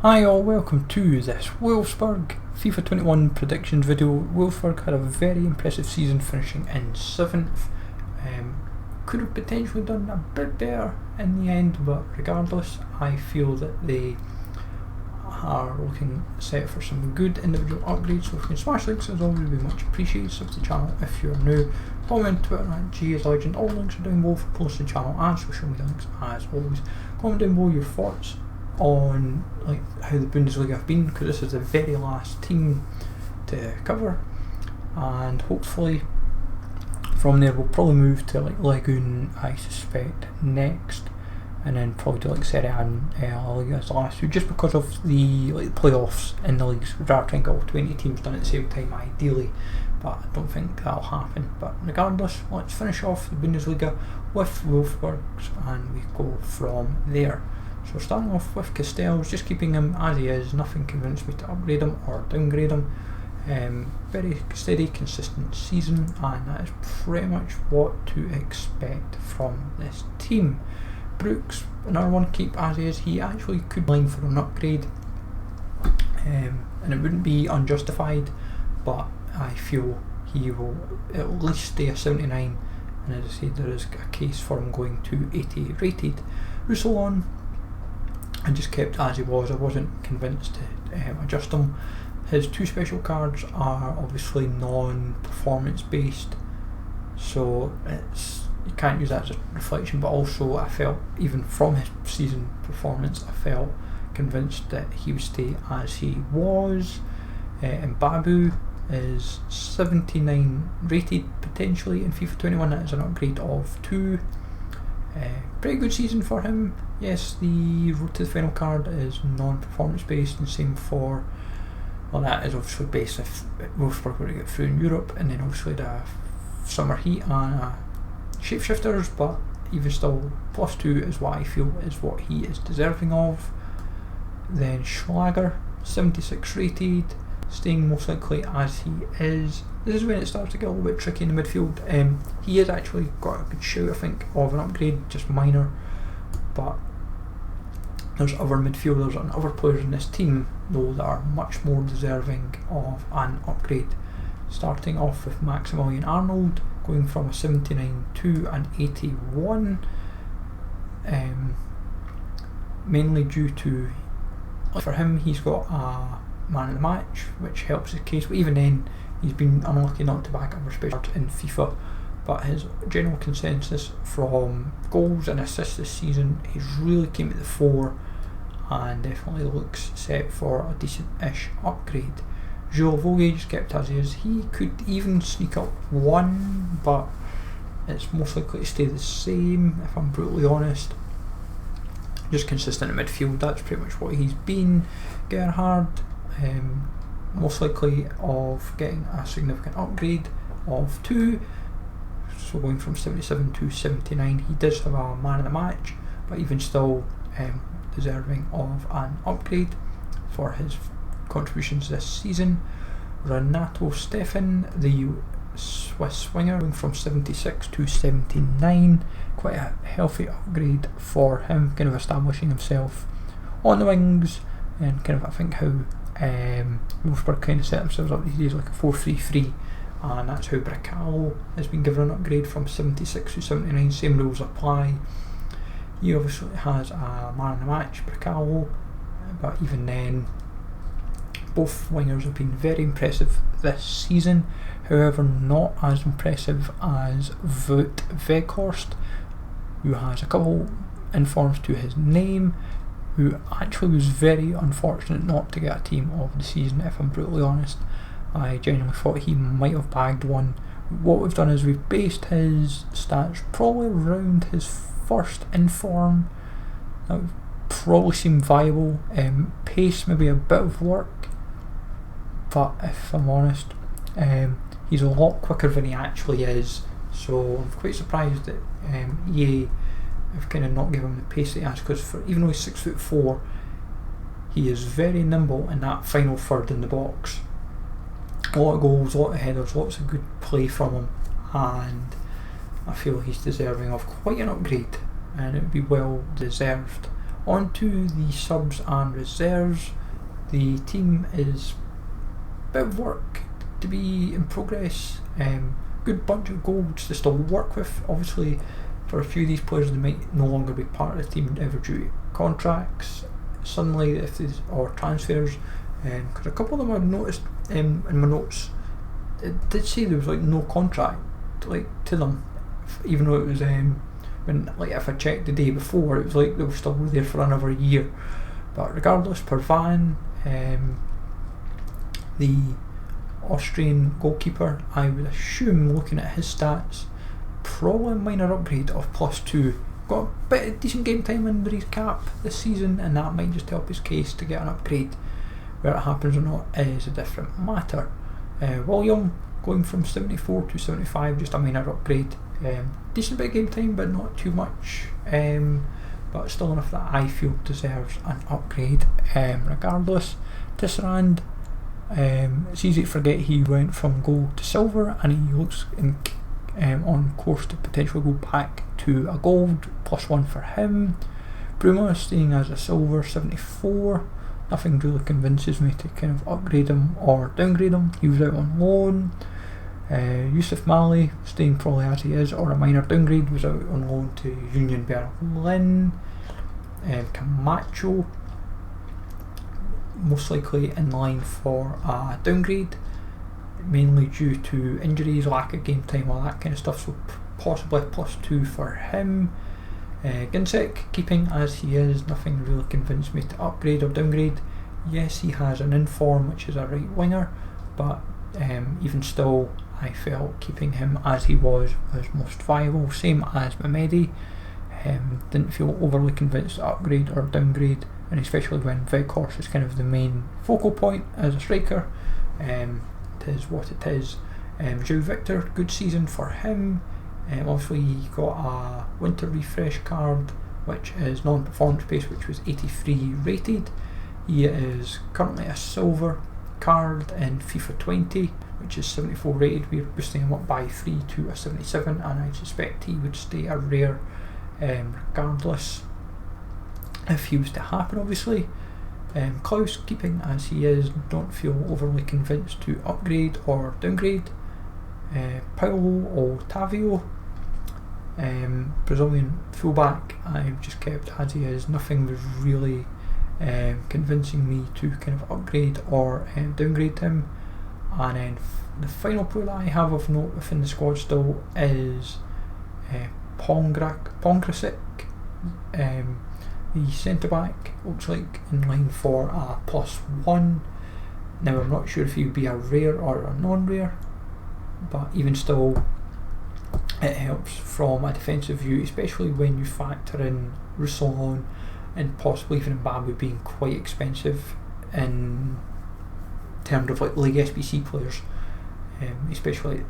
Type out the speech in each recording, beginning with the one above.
Hi all, welcome to this Wolfsburg FIFA 21 predictions video. Wolfsburg had a very impressive season, finishing in 7th. Could have potentially done a bit better in the end, but regardless, I feel that they are looking set for some good individual upgrades. So if you can smash links, as always, would be much appreciated. Sub to the channel if you're new. Follow me on Twitter at GSLegend. All links are down below for posting channel and social media links as always. Comment down below your thoughts on how the Bundesliga have been, because this is the very last team to cover, and hopefully from there we'll probably move to Lagoon, I suspect, next, and then probably do Serie A and La Liga as the last two, just because of the playoffs in the leagues. We'd rather try and get all 20 teams done at the same time ideally, but I don't think that'll happen. But regardless, let's finish off the Bundesliga with Wolfsburg's and we go from there. So starting off with Casteels, just keeping him as he is. Nothing convinced me to upgrade him or downgrade him. Very steady, consistent season, and that is pretty much what to expect from this team. Brooks, another one, keep as he is. He actually could line for an upgrade, and it wouldn't be unjustified, but I feel he will at least stay a 79, and as I said, there is a case for him going to 80 rated. Roussillon, I just kept as he was. I wasn't convinced to adjust him. His two special cards are obviously non-performance based, so you can't use that as a reflection, but also I felt, even from his season performance, I felt convinced that he would stay as he was. And Babu is 79 rated potentially in FIFA 21. That is an upgrade of 2. Pretty good season for him. Yes, the road to the final card is non-performance based, and same for, well, that is obviously based if Wolfsburg were to get through in Europe, and then obviously the summer heat and shapeshifters, but even still, +2 is what I feel is what he is deserving of. Then Schlager, 76 rated, staying most likely as he is. This is when it starts to get a little bit tricky in the midfield. He has actually got a good shout, I think, of an upgrade, just minor, but there's other midfielders and other players in this team though that are much more deserving of an upgrade. Starting off with Roussillon and Arnold, going from a 79 to an 81, mainly due to, for him, he's got a man of the match, which helps his case, but even then he's been unlucky not to back up special cards in FIFA. But his general consensus from goals and assists this season, he's really came to the fore and definitely looks set for a decent-ish upgrade. Guilavogui just kept as he is. He could even sneak up 1, but it's most likely to stay the same if I'm brutally honest. Just consistent in midfield, that's pretty much what he's been. Gerhard, most likely of getting a significant upgrade of 2. So going from 77 to 79, he does have a man of the match, but even still deserving of an upgrade for his contributions this season. Renato Stefan, the Swiss winger, going from 76 to 79, quite a healthy upgrade for him, kind of establishing himself on the wings, and kind of, I think, how Wolfsburg kind of set themselves up these days, like a 4-3-3. And that's how Bracalo has been given an upgrade from 76 to 79, same rules apply. He obviously has a man of the match, Bracalo, but even then, both wingers have been very impressive this season, however not as impressive as Weghorst, who has a couple informs to his name, who actually was very unfortunate not to get a team of the season, if I'm brutally honest. I genuinely thought he might have bagged one. What we've done is we've based his stats probably around his first inform. That would probably seem viable. Pace, maybe a bit of work, but if I'm honest, he's a lot quicker than he actually is, so I'm quite surprised that EA have kind of not given him the pace that he has, because even though he's 6'4", he is very nimble in that final third in the box. A lot of goals, a lot of headers, lots of good play from him, and I feel he's deserving of quite an upgrade, and it would be well deserved. On to the subs and reserves. The team is a bit of work to be in progress. Good bunch of goals to still work with. Obviously, for a few of these players, they might no longer be part of the team ever due to contracts suddenly, or transfers. Because a couple of them I've noticed in my notes, it did say there was like no contract to them, even though it was when if I checked the day before, it was like they were still there for another year. But regardless, Pervan, the Austrian goalkeeper, I would assume, looking at his stats, probably a minor upgrade of +2. Got a bit of decent game time under his cap this season, and that might just help his case to get an upgrade. Where it happens or not is a different matter. William going from 74 to 75, just a minor upgrade. Decent bit of game time, but not too much. But still enough that I feel deserves an upgrade. Regardless, Tisserand, it's easy to forget he went from gold to silver, and he looks on course to potentially go back to a gold, +1 for him. Bruma staying as a silver, 74. Nothing really convinces me to kind of upgrade him or downgrade him. He was out on loan. Yusuf Mali staying probably as he is, or a minor downgrade, was out on loan to Union Berlin. Camacho most likely in line for a downgrade, mainly due to injuries, lack of game time, all that kind of stuff, so possibly a +2 for him. Ginczek keeping as he is, nothing really convinced me to upgrade or downgrade. Yes, he has an inform, which is a right winger, but even still I felt keeping him as he was most viable. Same as Mehmedi. Didn't feel overly convinced to upgrade or downgrade, and especially when Weghorst is kind of the main focal point as a striker. It is what it is. João Victor, good season for him. Obviously he got a winter refresh card, which is non-performance based, which was 83 rated. He is currently a silver card in FIFA 20, which is 74 rated. We're boosting him up by 3 to a 77, and I suspect he would stay a rare regardless if he was to happen, obviously. Klaus keeping as he is, don't feel overly convinced to upgrade or downgrade. Paulo Otavio, Brazilian fullback, I've just kept as he is. Nothing was really convincing me to kind of upgrade or downgrade him. And then the final player that I have of note within the squad still is Pongrasic, the centre back. Looks like in line for a +1. Now I'm not sure if he would be a rare or a non-rare, but even still it helps from a defensive view, especially when you factor in Roussillon and possibly even Mbappe being quite expensive in terms of like League SBC players, especially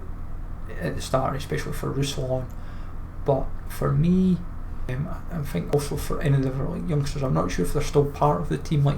at the start, especially for Roussillon. But for me, I think also for any of the like youngsters, I'm not sure if they're still part of the team, like